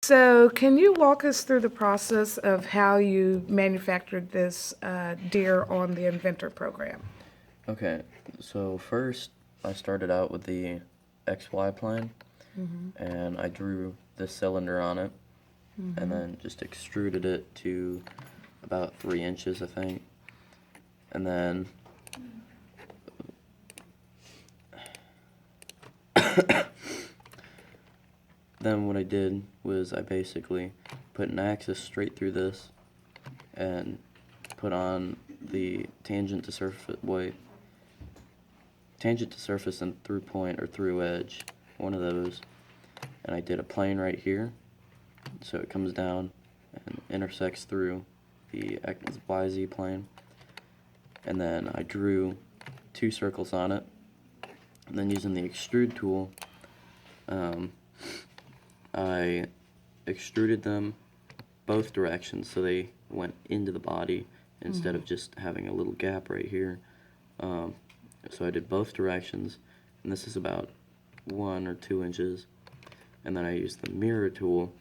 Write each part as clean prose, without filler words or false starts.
So, can you walk us through the process of how you manufactured this deer on the Inventor program? Okay, so first I started out with the XY plane, and I drew this cylinder on it, and then just extruded it to about 3 inches, I think. And then what I did was I basically put an axis straight through this and put on the tangent to surface and through point or through edge, one of those. And I did a plane right here, so it comes down and intersects through the YZ plane. And then I drew 2 circles on it, and then using the extrude tool, I extruded them both directions so they went into the body instead of just having a little gap right here. So I did both directions, and this is about 1 or 2 inches. And then I used the mirror tool,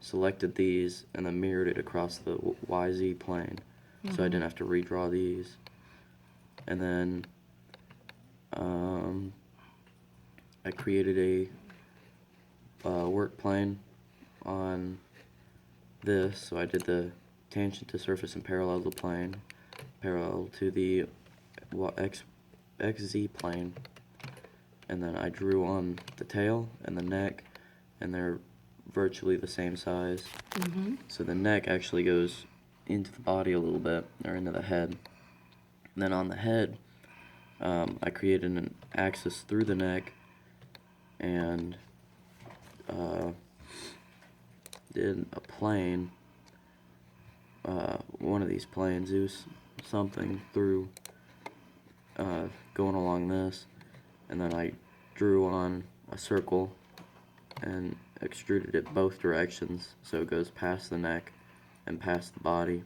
selected these, and then mirrored it across the YZ plane, so I didn't have to redraw these. And then I created a work plane on this, so I did the tangent to surface and parallel to the plane, parallel to the XZ plane, and then I drew on the tail and the neck, and they're virtually the same size. So the neck actually goes into the body a little bit, or into the head. And then on the head, I created an axis through the neck and did a plane, one of these planes, it was something through going along this, and then I drew on a circle and extruded it both directions so it goes past the neck and past the body.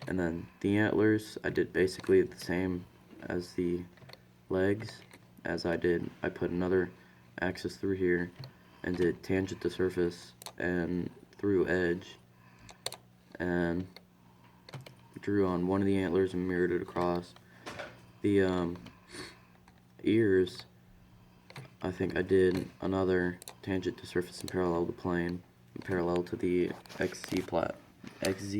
And then the antlers, I did basically the same as the legs as I put another axis through here and did tangent to surface and through edge, and drew on one of the antlers and mirrored it across. The ears, I think I did another tangent to surface and parallel to plane, parallel to the XZ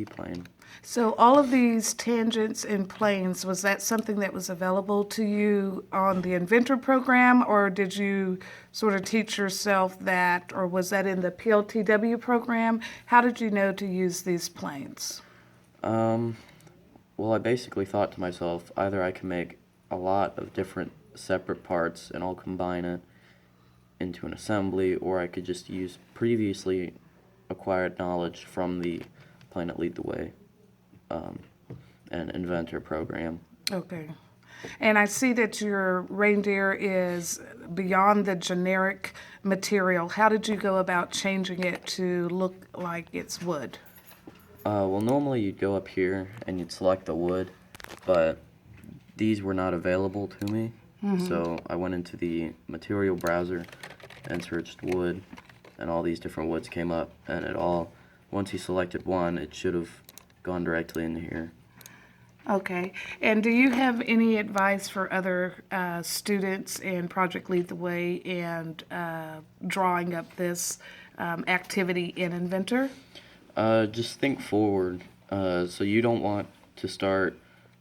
plane. So, all of these tangents and planes, was that something that was available to you on the Inventor program, or did you sort of teach yourself that, or was that in the PLTW program? How did you know to use these planes? Well, I basically thought to myself, either I can make a lot of different separate parts and I'll combine it into an assembly, or I could just use previously acquired knowledge from the Planet Lead the Way and Inventor program. Okay. And I see that your reindeer is beyond the generic material. How did you go about changing it to look like it's wood? Well, normally you'd go up here and you'd select the wood, but these were not available to me, so I went into the material browser and searched wood, and all these different woods came up, and once you selected one, it should have gone directly into here. Okay. And do you have any advice for other students in Project Lead the Way and drawing up this activity in Inventor? Just think forward. So you don't want to start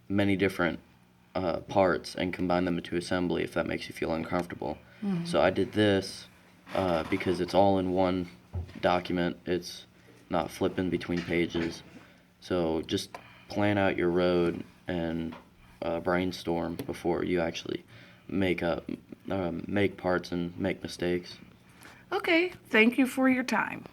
many different parts and combine them into assembly if that makes you feel uncomfortable. So I did this because it's all in one document. It's not flipping between pages. So just plan out your road and brainstorm before you actually make parts and make mistakes. Okay. Thank you for your time.